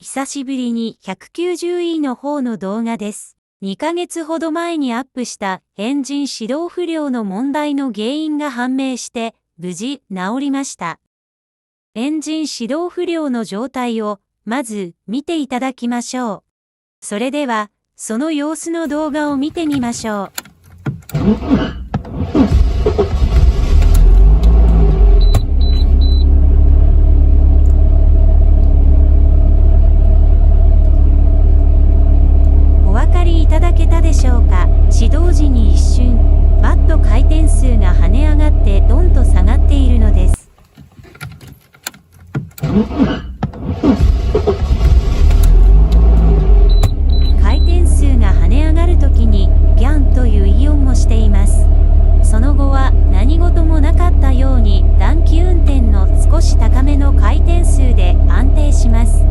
久しぶりに 190E の方の動画です。2ヶ月ほど前にアップしたエンジン始動不良の問題の原因が判明して無事治りました。エンジン始動不良の状態をまず見ていただきましょう。それではその様子の動画を見てみましょう。いただけたでしょうか。始動時に一瞬バット回転数が跳ね上がってドンと下がっているのです。回転数が跳ね上がるときにギャンというイオンもしています。その後は何事もなかったように短期運転の少し高めの回転数で安定します。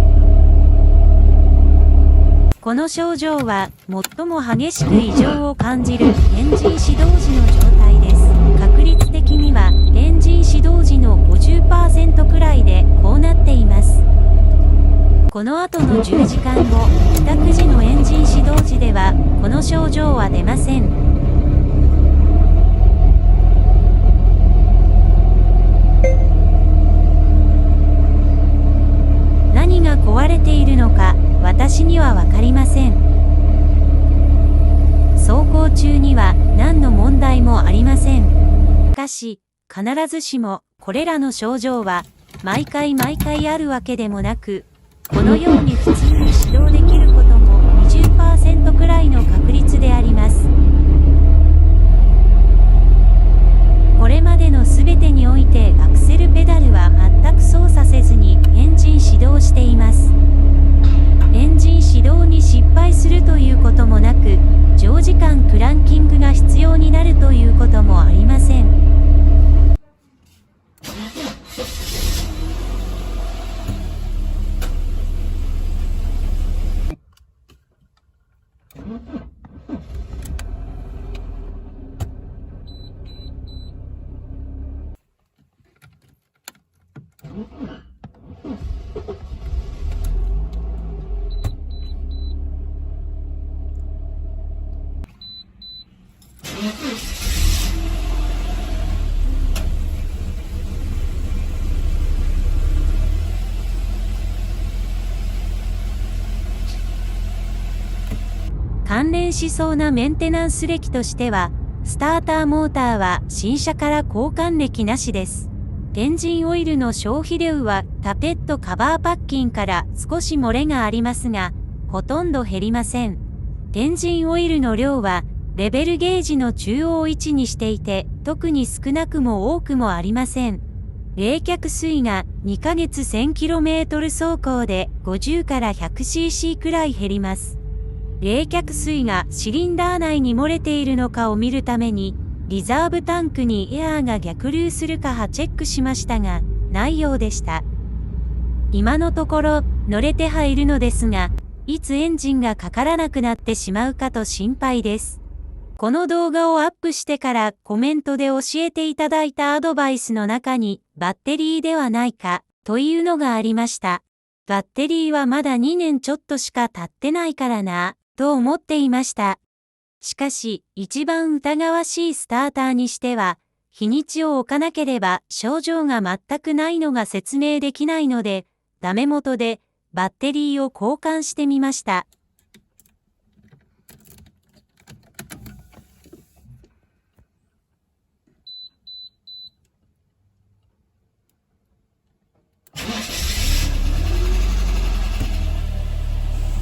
この症状は最も激しく異常を感じるエンジン始動時の状態です。確率的にはエンジン始動時の 50% くらいでこうなっています。この後の10時間後、帰宅時のエンジン始動時ではこの症状は出ません。何が壊れているのか私にはわかりません。走行中には何の問題もありません。しかし、必ずしもこれらの症状は毎回あるわけでもなく、このように普通に始動できることも 20% くらいの確率であります。これまでのすべてにおいてアクセルペダルは全く操作せずにエンジン始動しています。エンジン始動に失敗するということもなく、長時間クランキングが必要になるということもありません。関連しそうなメンテナンス歴としては、スターターモーターは新車から交換歴なしです。エンジンオイルの消費量はタペットカバーパッキンから少し漏れがありますが、ほとんど減りません。エンジンオイルの量はレベルゲージの中央位置にしていて、特に少なくも多くもありません。冷却水が2ヶ月 1000km 走行で50から 100cc くらい減ります。冷却水がシリンダー内に漏れているのかを見るために、リザーブタンクにエアーが逆流するかチェックしましたが、ないようでした。今のところ乗れてはいるのですが、いつエンジンがかからなくなってしまうかと心配です。この動画をアップしてからコメントで教えていただいたアドバイスの中にバッテリーではないかというのがありました。バッテリーはまだ2年ちょっとしか経ってないからなと思っていました。しかし、一番疑わしいスターターにしては、日にちを置かなければ症状が全くないのが説明できないので、ダメ元でバッテリーを交換してみました。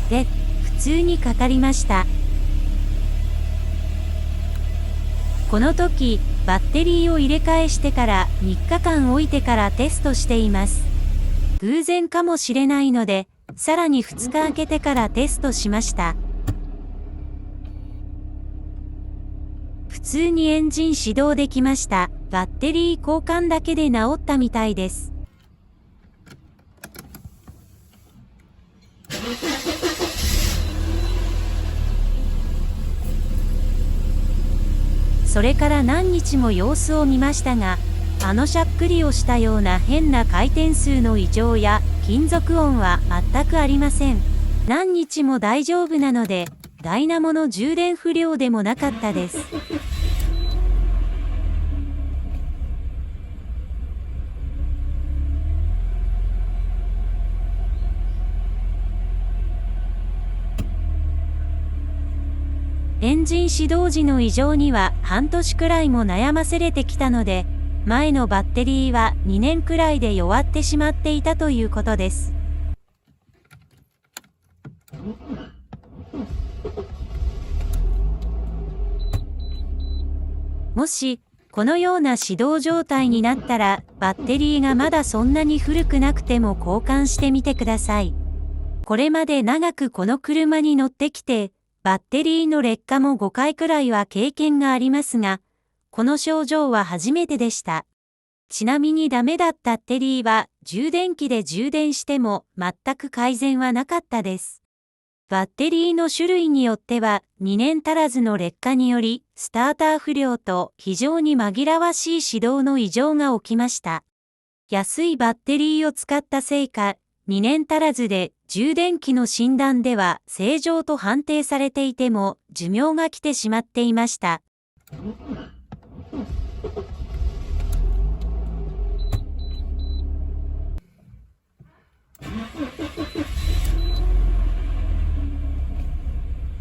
で、普通にかかりました。この時、バッテリーを入れ替えしてから3日間置いてからテストしています。偶然かもしれないので、さらに2日空けてからテストしました。普通にエンジン始動できました。バッテリー交換だけで治ったみたいです。それから何日も様子を見ましたが、しゃっくりをしたような変な回転数の異常や金属音は全くありません。何日も大丈夫なので、ダイナモの充電不良でもなかったです。エンジン始動時の異常には半年くらいも悩ませれてきたので、前のバッテリーは2年くらいで弱ってしまっていたということです。もし、このような始動状態になったら、バッテリーがまだそんなに古くなくても交換してみてください。これまで長くこの車に乗ってきて、バッテリーの劣化も5回くらいは経験がありますが、この症状は初めてでした。ちなみにダメだったバッテリーは充電器で充電しても全く改善はなかったです。バッテリーの種類によっては2年足らずの劣化によりスターター不良と非常に紛らわしい始動の異常が起きました。安いバッテリーを使ったせいか、2年足らずで充電器の診断では正常と判定されていても寿命が来てしまっていました。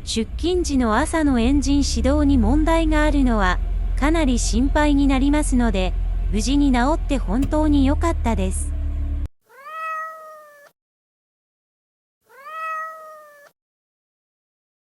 出勤時の朝のエンジン始動に問題があるのはかなり心配になりますので、無事に治って本当に良かったです。